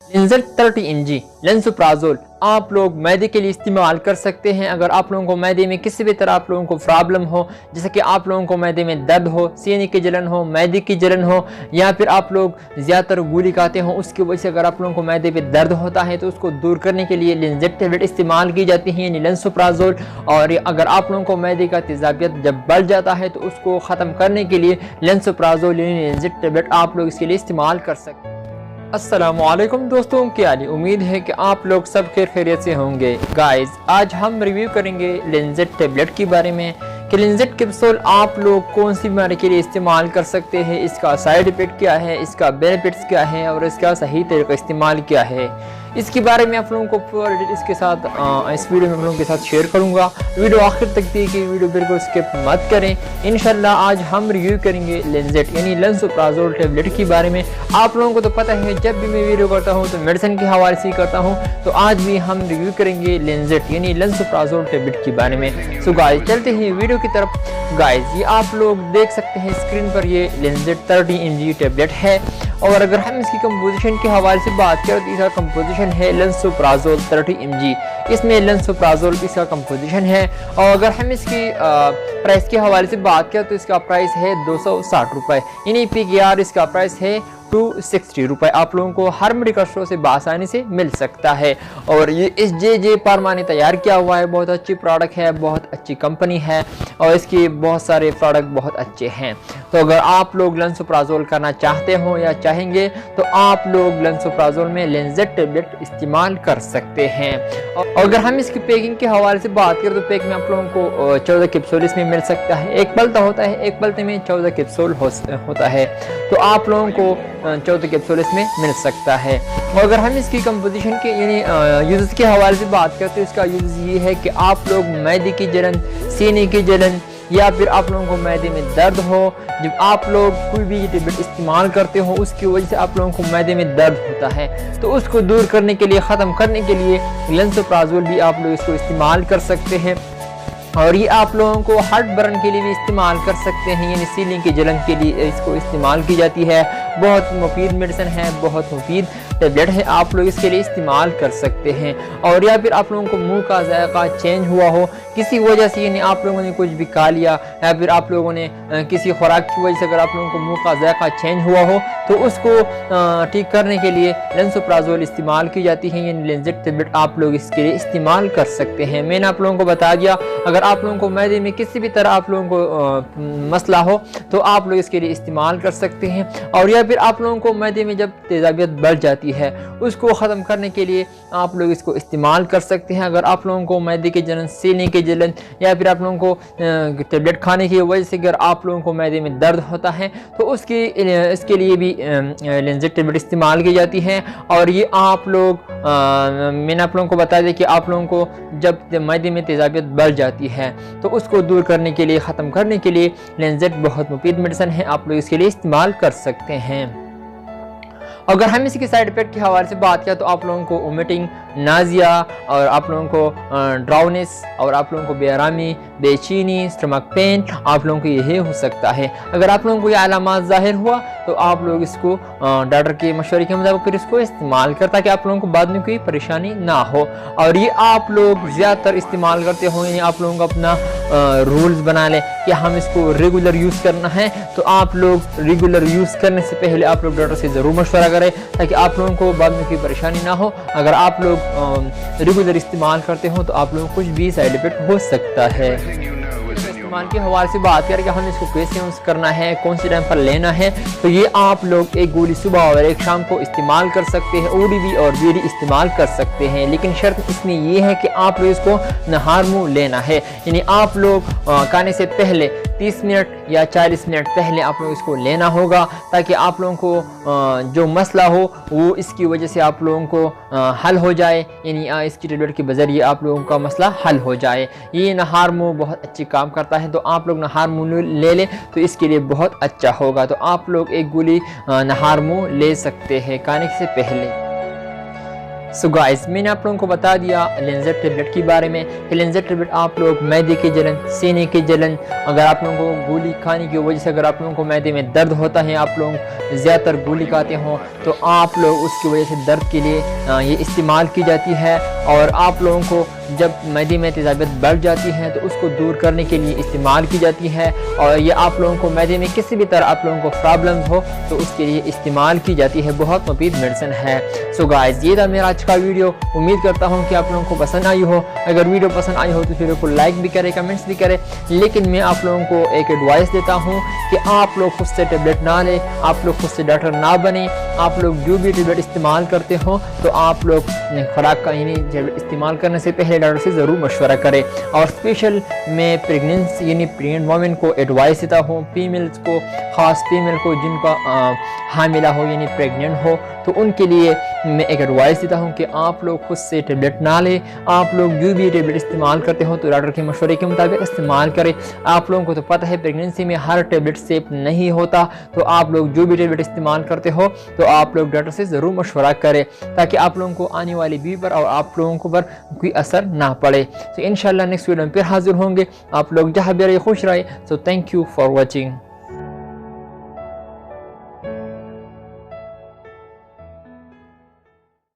लिंजर 30 mg lansoprazole आप लोग मैदे के लिए इस्तेमाल कर सकते हैं। अगर आप लोगों को मैदे में किसी भी तरह आप लोगों को प्रॉब्लम हो, जैसे कि आप लोगों को मैदे में दर्द हो, सीने की जलन हो, मैदे की जलन हो, या फिर आप लोग ज़्यादातर गोली खाते हो, उसकी वजह से अगर आप लोगों को मैदे पे दर्द होता है तो उसको दूर करने के लिए लिंजर टेबलेट इस्तेमाल की जाती है, यानी लेंसोप्राजोल। और अगर आप लोगों को मैदे का तेज़ाबियत जब बढ़ जाता है तो उसको ख़त्म करने के लिए लेंसोप्राजोल यानी लिंजर टेबलेट आप लोग इसके लिए इस्तेमाल कर सकते हैं। अस्सलामुअलैकुम दोस्तों, क्या हाल? उम्मीद है कि आप लोग सब खैरियत से होंगे। गाइस, आज हम रिव्यू करेंगे लिंजर टेबलेट के बारे में कि लिंजर कैप्सूल आप लोग कौन सी बीमारी के लिए इस्तेमाल कर सकते हैं, इसका साइड इफेक्ट क्या है, इसका बेनिफिट्स क्या है और इसका सही तरीका इस्तेमाल क्या है, इसके बारे में आप लोगों को पूरा डिटेल इसके साथ इस वीडियो में आप लोगों के साथ शेयर करूंगा। वीडियो आखिर तक देखिए, वीडियो बिल्कुल स्किप मत करें। इंशाल्लाह आज हम रिव्यू करेंगे लिंजेट यानी लेंसोप्राजोल टेबलेट के बारे में। आप लोगों को तो पता है जब भी मैं वीडियो करता हूं तो मेडिसिन के हवाले से करता हूं, तो आज भी हम रिव्यू करेंगे लिंजेट यानी लेंसोप्राजोल टेबलेट के बारे में। सो गाइस, चलते हैं वीडियो की तरफ। गाइस, ये आप लोग देख सकते हैं स्क्रीन पर, ये लिंजेट 30 mg टेबलेट है। और अगर हम इसकी कंपोजिशन के हवाले से बात करें तो इसका कंपोजिशन है लेंसोप्राजोल 30 mg। इसमें लेंसोप्राजोल इसका कंपोजिशन है। और अगर हम इसकी प्राइस के हवाले से बात करें तो इसका प्राइस है 260 रुपये, यानी PKR इसका प्राइस है 260 रुपये। आप लोगों को हर मेडिकल स्टोर से आसानी से मिल सकता है। और ये इस जे फार्मा ने तैयार किया हुआ है, बहुत अच्छी प्रोडक्ट है, बहुत अच्छी कंपनी है और इसके बहुत सारे प्रोडक्ट बहुत अच्छे हैं। तो अगर आप लोग लेंसोप्राजोल करना चाहते हो या चाहेंगे तो आप लोग लेंसोप्राजोल में लिंजर टेबलेट इस्तेमाल कर सकते हैं। और अगर हम इसकी पैकिंग के हवाले से बात करें तो पैक में आप लोगों को 14 कैप्सूल इसमें मिल सकता है। एक पलता होता है, एक पलते में 14 कैप्सूल होता है, तो आप लोगों को 14 कैप्सूल इसमें मिल सकता है। और अगर हम इसकी कंपोजिशन के यानी यूज़ के हवाले से बात करते हैं तो इसका यूज़ ये है कि आप लोग मैदे की जलन, सीने की जलन या फिर आप लोगों को मैदे में दर्द हो, जब आप लोग कोई भी टेबलेट इस्तेमाल करते हो उसकी वजह से आप लोगों को मैदे में दर्द होता है, तो उसको दूर करने के लिए, ख़त्म करने के लिए लेंसोप्राजोल भी आप लोग इसको इस्तेमाल कर सकते हैं। और ये आप लोगों को हार्ट बर्न के लिए भी इस्तेमाल कर सकते हैं, यानी सीने की जलन के लिए इसको इस्तेमाल की जाती है। बहुत मुफीद मेडिसिन है, बहुत मुफीद टेबलेट है, आप लोग इसके लिए इस्तेमाल कर सकते हैं। और या फिर आप लोगों को मुंह का जायका चेंज हुआ हो किसी वजह से, यानी आप लोगों ने कुछ भी खा लिया या फिर आप लोगों ने किसी खुराक की वजह से अगर आप लोगों को मुंह का जायका चेंज हुआ हो तो उसको ठीक करने के लिए लेंसोप्राजोल इस्तेमाल की जाती है, यानी लिंजर टेबलेट आप लोग इसके लिए इस्तेमाल कर सकते हैं। मैंने आप लोगों को बता दिया, अगर आप लोगों को मैदे में किसी भी तरह आप लोगों को मसला हो तो आप लोग इसके लिए इस्तेमाल कर सकते हैं। और या फिर आप लोगों को मैदे में जब तेज़ाबियत बढ़ जाती है उसको ख़त्म करने के लिए आप लोग इसको इस्तेमाल कर सकते हैं। अगर आप लोगों को मैदे की जलन, सीने की जलन या फिर आप लोगों को टेबलेट खाने की वजह से अगर आप लोगों को मैदे में दर्द होता है तो इसके लिए भी लिंजर टेबलेट इस्तेमाल की जाती है। और ये आप लोग मैंने आप लोगों को बता दिया कि आप लोगों को जब मैदे में तेज़ाबियत बढ़ जाती है तो उसको दूर करने के लिए, ख़त्म करने के लिए लिंजर बहुत मुफीद मेडिसिन है, आप लोग इसके लिए इस्तेमाल कर सकते हैं। अगर हम इसके साइड इफेक्ट के हवाले से बात करें तो आप लोगों को वोमिटिंग, नाजिया और आप लोगों को ड्राउनेस और आप लोगों को बेआरामी, बेचैनी, स्टमक पेन आप लोगों को यही हो सकता है। अगर आप लोगों को ये अलामात ज़ाहिर हुआ तो आप लोग इसको डॉक्टर के मशवरे के मुताबिक फिर इसको इस्तेमाल कर, ताकि आप लोगों को बाद में कोई परेशानी ना हो। और ये आप लोग ज़्यादातर इस्तेमाल करते हो, यानी आप लोगों को अपना रूल्स बना लें कि हम इसको रेगुलर यूज़ करना है, तो आप लोग रेगुलर यूज़ करने से पहले आप लोग डॉक्टर से ज़रूर मशवरा करें ताकि आप लोगों को बाद में कोई परेशानी ना हो। अगर आप लोग रेगुलर इस्तेमाल करते हो तो आप लोगों को कुछ भी साइड इफेक्ट हो सकता है। इस्तेमाल के हवाले से बात करें कि हम इसको कैसे यूज़ करना है, कौन से टाइम पर लेना है, तो ये आप लोग एक गोली सुबह और एक शाम को इस्तेमाल कर सकते हैं। ODB और BD इस्तेमाल कर सकते हैं, लेकिन शर्त इसमें ये है कि आप लोग इसको नहार मुँह लेना है, यानी आप लोग खाने से पहले 30 मिनट या 40 मिनट पहले आप लोग इसको लेना होगा, ताकि आप लोगों को जो मसला हो वो इसकी वजह से आप लोगों को हल हो जाए, यानी इसकी टेबलेट के बजरिए आप लोगों का मसला हल हो जाए। ये नहार मुँह बहुत अच्छी काम करता है, तो आप लोग नहार मुँह ले लें तो इसके लिए बहुत अच्छा होगा। तो आप लोग एक गोली नहार मुँह ले सकते हैं खाने से पहले। सो गाइस, मैंने आप लोगों को बता दिया लेंजर टेबलेट के बारे में कि लेंजर टेबलेट आप लोग मैदे की जलन, सीने की जलन, अगर आप लोगों को गोली खाने की वजह से अगर आप लोगों को मैदे में दर्द होता है, आप लोग ज़्यादातर गोली खाते हो, तो आप लोग उसकी वजह से दर्द के लिए ये इस्तेमाल की जाती है। और आप लोगों को जब मैदे में तेज़ाबियत बढ़ जाती है तो उसको दूर करने के लिए इस्तेमाल की जाती है। और ये आप लोगों को मैदे में किसी भी तरह आप लोगों को प्रॉब्लम हो तो उसके लिए इस्तेमाल की जाती है, बहुत मुफीद मेडिसिन है। सो गाइस, ये था मेरा आज का वीडियो। उम्मीद करता हूँ कि आप लोगों को पसंद आई हो। अगर वीडियो पसंद आई हो तो वीडियो को लाइक भी करें, कमेंट्स भी करें। लेकिन मैं आप लोगों को एक एडवाइस देता हूँ कि आप लोग खुद से टेबलेट ना लें, आप लोग खुद से डॉक्टर ना बने। आप लोग जो भी टेबलेट इस्तेमाल करते हो तो आप लोग खुराक का यानी इस्तेमाल करने से पहले डॉक्टर से ज़रूर मशवरा करें। और स्पेशल मैं प्रेगनेंसी यानी प्रेग्नेंट वोमेन को एडवाइस देता हूँ, फीमेल्स को, ख़ास फीमेल को जिनका हामिला हो यानी प्रेग्नेंट हो, तो उनके लिए मैं एक एडवाइस देता हूँ कि आप लोग खुद से टेबलेट ना लें। आप लोग जो भी टेबलेट इस्तेमाल करते हो तो डॉक्टर के मशवरे के मुताबिक इस्तेमाल करें। आप लोगों को तो पता है प्रेगनेंसी में हर टेबलेट सेफ नहीं होता, तो आप लोग जो भी टेबलेट इस्तेमाल करते हो तो आप लोग डॉक्टर से ज़रूर मशवरा करें ताकि आप लोगों को आने वाली बीवी पर और आप लोगों को पर कोई असर ना पड़े। तो इंशाल्लाह नेक्स्ट वीडियो में फिर हाजिर होंगे। आप लोग जहाँ भी रहे खुश रहे। So thank you for watching.